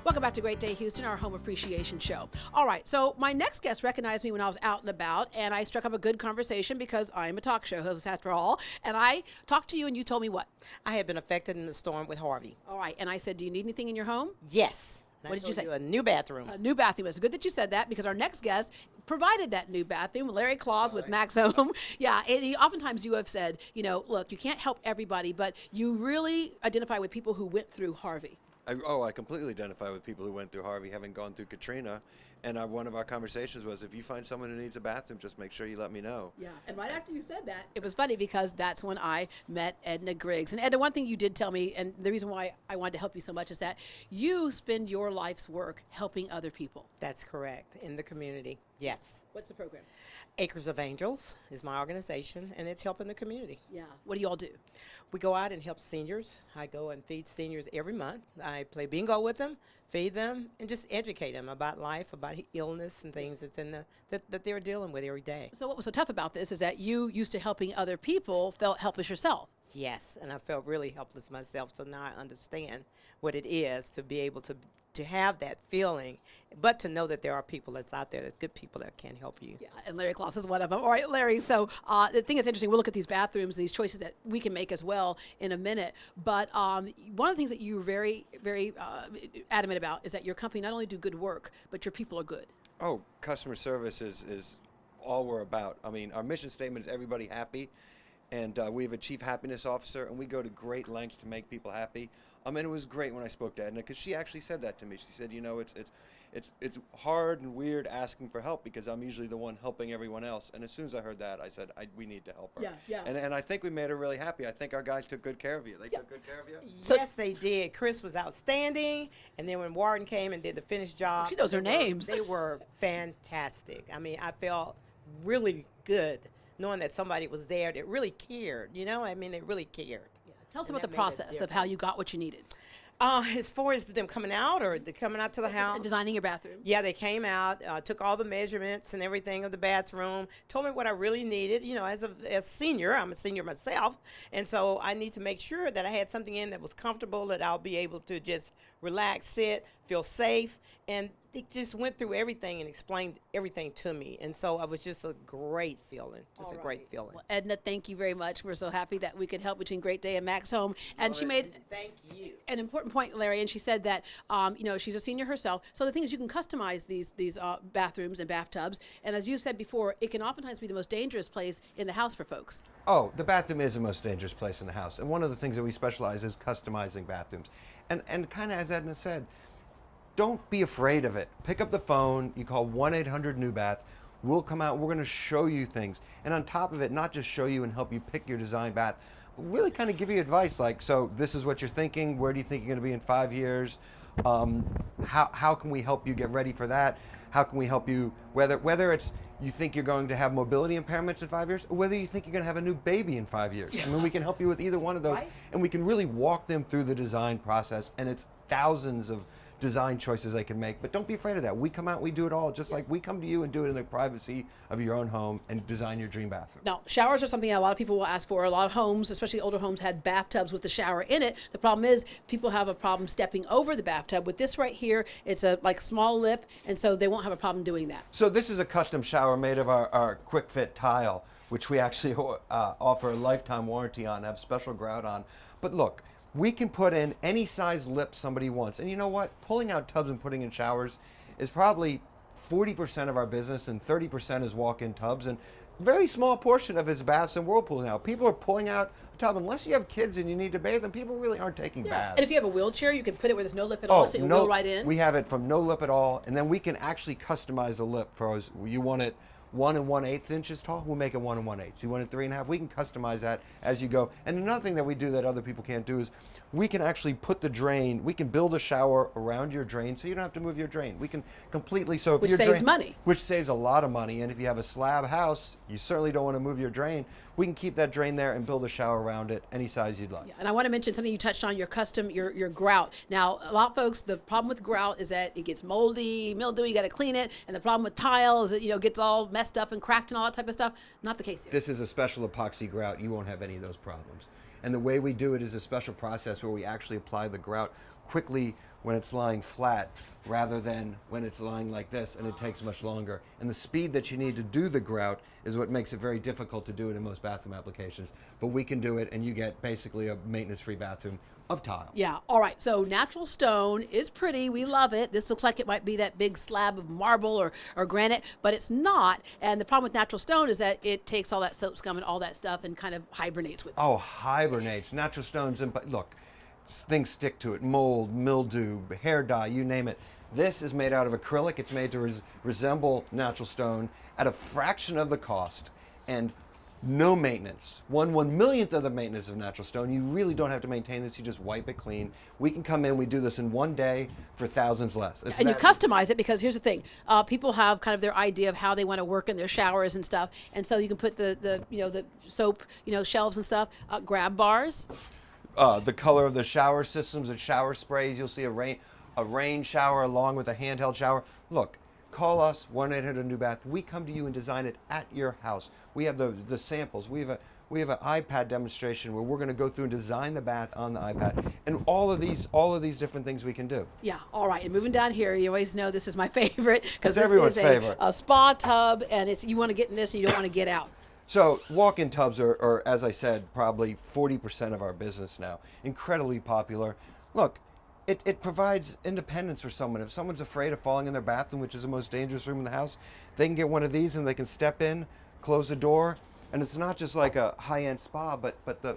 Welcome back to Great Day Houston, our home appreciation show. All right, so my next guest recognized me when I was out and about, and I struck up a good conversation because I'm a talk show host after all. And I talked to you, and you told me what? I had been affected in the storm with Harvey. All right, and I said, do you need anything in your home? Yes. And What did you say? A new bathroom. A new bathroom. It's good that you said that because our next guest provided that new bathroom, Larry Claus with Max Home. Yeah, and oftentimes you have said, you know, look, you can't help everybody, but you really identify with people who went through Harvey. I completely identify with people who went through Harvey, having gone through Katrina. And one of our conversations was, if you find someone who needs a bathroom, just make sure you let me know. Yeah, and right after you said that, it was funny because that's when I met Edna Griggs. And Edna, one thing you did tell me, and the reason why I wanted to help you so much is that you spend your life's work helping other people. That's correct. In the community. Yes. What's the program? Acres of Angels is my organization, and it's helping the community. Yeah. What do you all do? We go out and help seniors. I go and feed seniors every month. I play bingo with them, feed them, and just educate them about life, about illness and things that's in that they're dealing with every day. So what was so tough about this is that you, used to helping other people, felt helpless yourself. Yes, and I felt really helpless myself, so now I understand what it is to be able to have that feeling, but to know that there are people that's out there, that's good people that can help you. Yeah, and Larry Claus is one of them. All right, Larry, so the thing that's interesting, we'll look at these bathrooms, these choices that we can make as well in a minute, but one of the things that you're very, very adamant about is that your company not only do good work, but your people are good. Oh, customer service is all we're about. I mean, our mission statement is everybody happy, and we have a chief happiness officer, and we go to great lengths to make people happy. And it was great when I spoke to Edna, because she actually said that to me. She said, you know, it's hard and weird asking for help because I'm usually the one helping everyone else. And as soon as I heard that, I said, we need to help her. Yeah, yeah. And I think we made her really happy. I think our guys took good care of you. They took good care of you? Yes, they did. Chris was outstanding. And then when Warren came and did the finished job. She knows her names. They were fantastic. I mean, I felt really good knowing that somebody was there that really cared. You know, I mean, they really cared. Tell us about the process of how you got what you needed. As far as them coming out or coming out to the house. And designing your bathroom. Yeah, they came out, took all the measurements and everything of the bathroom, told me what I really needed. You know, as a senior, I'm a senior myself, and so I need to make sure that I had something in that was comfortable, that I'll be able to just relax, sit, feel safe, and they just went through everything and explained everything to me. And so it was just a great feeling, great feeling. Well, Edna, thank you very much. We're so happy that we could help between Great Day and Max Home. And she made thank you an important point, Larry, and she said that, you know, she's a senior herself. So the thing is, you can customize these bathrooms and bathtubs. And as you said before, it can oftentimes be the most dangerous place in the house for folks. Oh, the bathroom is the most dangerous place in the house. And one of the things that we specialize is customizing bathrooms. And kind of as Edna said, don't be afraid of it. Pick up the phone, you call 1-800-NEW-BATH. We'll come out, we're gonna show you things. And on top of it, not just show you and help you pick your design bath, but really kind of give you advice like, so this is what you're thinking, where do you think you're gonna be in 5 years? How can we help you get ready for that? How can we help you, whether it's you think you're going to have mobility impairments in 5 years, or whether you think you're gonna have a new baby in 5 years. I mean, we can help you with either one of those, right? And we can really walk them through the design process, and it's thousands of design choices they can make, but don't be afraid of that. We come out, we do it all, just like we come to you and do it in the privacy of your own home and design your dream bathroom. Now, showers are something that a lot of people will ask for. A lot of homes, especially older homes, had bathtubs with the shower in it. The problem is people have a problem stepping over the bathtub. With this right here, it's a like small lip, and so they won't have a problem doing that. So this is a custom shower made of our quick fit tile, which we actually offer a lifetime warranty on, have special grout on. But look, we can put in any size lip somebody wants. And you know what? Pulling out tubs and putting in showers is probably 40% of our business, and 30% is walk-in tubs, and a very small portion of it is baths and whirlpool now. People are pulling out a tub. Unless you have kids and you need to bathe them, people really aren't taking baths. And if you have a wheelchair, you can put it where there's no lip at all, so it will go right in. We have it from no lip at all, and then we can actually customize the lip for us. You want it 1 1/8 inches tall, we'll make it 1 1/8. You want it 3 1/2, we can customize that as you go. And another thing that we do that other people can't do is we can actually put the drain, we can build a shower around your drain so you don't have to move your drain. We can completely, so if which your saves drain, money. Which saves a lot of money. And if you have a slab house, you certainly don't want to move your drain. We can keep that drain there and build a shower around it any size you'd like. Yeah, and I want to mention something you touched on, your custom, your grout. Now, a lot of folks, the problem with grout is that it gets moldy, mildewy, you got to clean it. And the problem with tile is that, you know, gets all messed up and cracked and all that type of stuff. Not the case here. This is a special epoxy grout. You won't have any of those problems. And the way we do it is a special process where we actually apply the grout quickly when it's lying flat rather than when it's lying like this, and it takes much longer. And the speed that you need to do the grout is what makes it very difficult to do it in most bathroom applications. But we can do it, and you get basically a maintenance-free bathroom of tile. Yeah, all right. So natural stone is pretty. We love it. This looks like it might be that big slab of marble or granite, but it's not. And the problem with natural stone is that it takes all that soap scum and all that stuff and kind of hibernates with it. Oh, hibernates. Natural stones, and look, things stick to it. Mold, mildew, hair dye, you name it. This is made out of acrylic. It's made to resemble natural stone at a fraction of the cost and no maintenance. 1/1,000,000th of the maintenance of natural stone. You really don't have to maintain this. You just wipe it clean. We can come in. We do this in one day for thousands less. It's and you customize it because here's the thing: people have kind of their idea of how they want to work in their showers and stuff, and so you can put the soap shelves and stuff, grab bars. The color of the shower systems and shower sprays. You'll see a rain shower along with a handheld shower. Look, call us 1-800-NEW-BATH. We come to you and design it at your house. We have the samples. We have an iPad demonstration where we're going to go through and design the bath on the iPad, and all of these different things we can do. Yeah, all right. And moving down here, you always know this is my favorite because this everyone's is favorite. a spa tub, and you want to get in this and you don't want to get out. So walk-in tubs are, as I said, probably 40% of our business now. Incredibly popular. Look, it provides independence for someone. If someone's afraid of falling in their bathroom, which is the most dangerous room in the house, they can get one of these and they can step in, close the door, and it's not just like a high-end spa, but the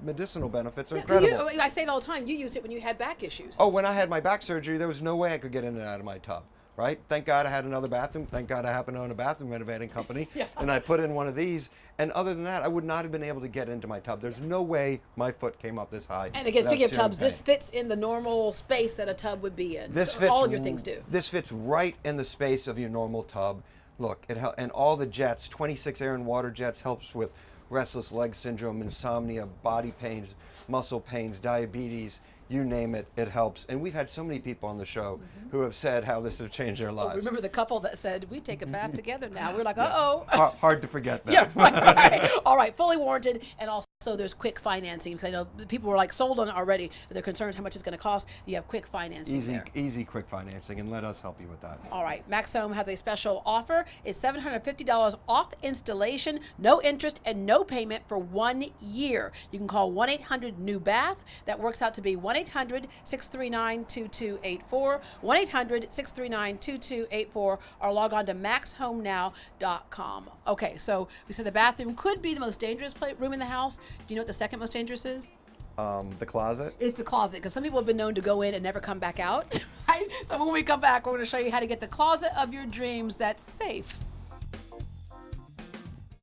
medicinal benefits are incredible. I say it all the time. You used it when you had back issues. Oh, when I had my back surgery, there was no way I could get in and out of my tub. Right? Thank God I had another bathroom. Thank God I happen to own a bathroom renovating company. Yeah. And I put in one of these. And other than that, I would not have been able to get into my tub. There's no way my foot came up this high. And again, speaking of without tubs, searing this pain. fits in the normal space that a tub would be in. This So fits, all of your things do. This fits right in the space of your normal tub. Look, and all the jets, 26 air and water jets, helps with restless leg syndrome, insomnia, body pains, muscle pains, diabetes, you name it, it helps. And we've had so many people on the show who have said how this has changed their lives. Remember the couple that said, we take a bath together now. We're like, uh-oh. Hard to forget that. Yeah, right. All right, fully warranted, and also there's quick financing because I know people were like sold on it already. But they're concerned how much it's going to cost. You have quick financing there. Easy, quick financing, and let us help you with that. All right, Max Home has a special offer. It's $750 off installation, no interest, and no payment for 1 year. You can call 1-800-NEW-BATH. That works out to be 1-800-639-2284, 1-800-639-2284, or log on to MaxHomeNow.com. Okay, so we said the bathroom could be the most dangerous room in the house. Do you know what the second most dangerous is? The closet? It's the closet, because some people have been known to go in and never come back out. Right? So when we come back, we're going to show you how to get the closet of your dreams that's safe.